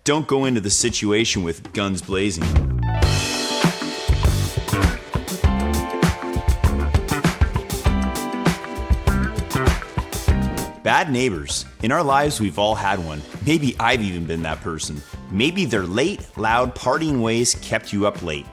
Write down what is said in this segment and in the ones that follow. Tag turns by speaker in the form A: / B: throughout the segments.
A: Don't go into the situation with guns blazing. Bad neighbors. In our lives, we've all had one. Maybe I've even been that person. Maybe their late, loud, partying ways kept you up late.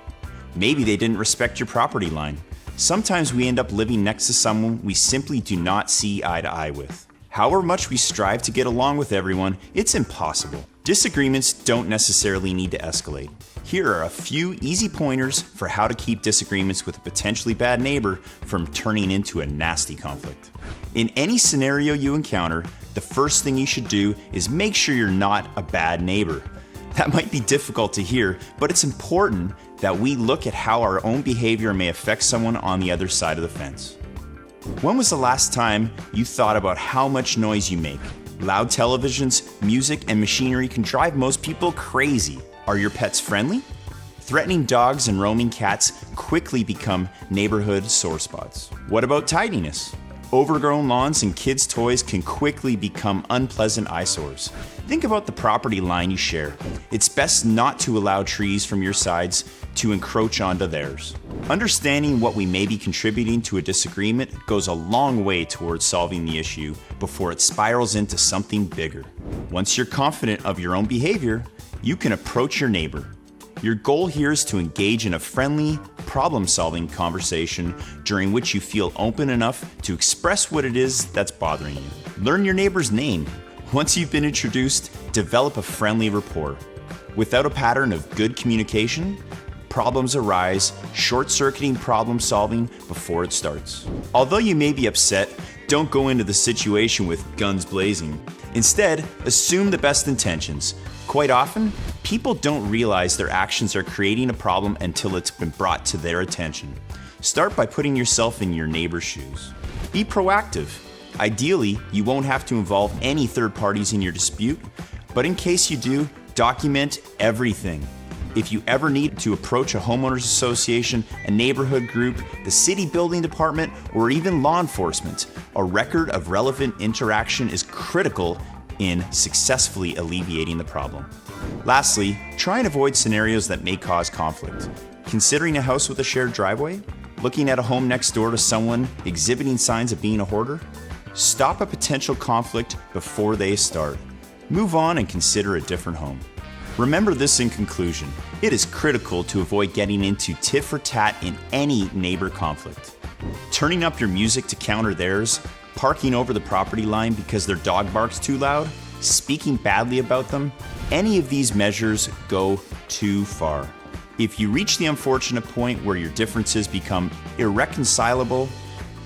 A: Maybe they didn't respect your property line. Sometimes we end up living next to someone we simply do not see eye to eye with. However much we strive to get along with everyone, it's impossible. Disagreements don't necessarily need to escalate. Here are a few easy pointers for how to keep disagreements with a potentially bad neighbor from turning into a nasty conflict. In any scenario you encounter, the first thing you should do is make sure you're not a bad neighbor. That might be difficult to hear, but it's important that we look at how our own behavior may affect someone on the other side of the fence. When was the last time you thought about how much noise you make? Loud televisions, music, and machinery can drive most people crazy. Are your pets friendly? Threatening dogs and roaming cats quickly become neighborhood sore spots. What about tidiness? Overgrown lawns and kids' toys can quickly become unpleasant eyesores. Think about the property line you share. It's best not to allow trees from your sides to encroach onto theirs. Understanding what we may be contributing to a disagreement goes a long way towards solving the issue before it spirals into something bigger. Once you're confident of your own behavior, you can approach your neighbor. Your goal here is to engage in a friendly, problem-solving conversation during which you feel open enough to express what it is that's bothering you. Learn your neighbor's name. Once you've been introduced, develop a friendly rapport. Without a pattern of good communication, problems arise, short-circuiting problem-solving before it starts. Although you may be upset, don't go into the situation with guns blazing. Instead, assume the best intentions. Quite often, people don't realize their actions are creating a problem until it's been brought to their attention. Start by putting yourself in your neighbor's shoes. Be proactive. Ideally, you won't have to involve any third parties in your dispute, but in case you do, document everything. If you ever need to approach a homeowners association, a neighborhood group, the city building department, or even law enforcement, a record of relevant interaction is critical in successfully alleviating the problem. Lastly, try and avoid scenarios that may cause conflict. Considering a house with a shared driveway? Looking at a home next door to someone exhibiting signs of being a hoarder? Stop a potential conflict before they start. Move on and consider a different home. Remember this in conclusion, it is critical to avoid getting into tit for tat in any neighbor conflict. Turning up your music to counter theirs, parking over the property line because their dog barks too loud, speaking badly about them, any of these measures go too far. If you reach the unfortunate point where your differences become irreconcilable,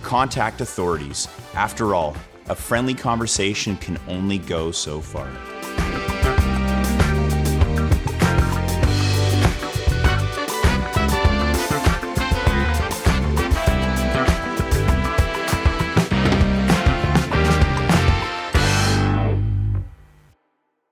A: contact authorities. After all, a friendly conversation can only go so far.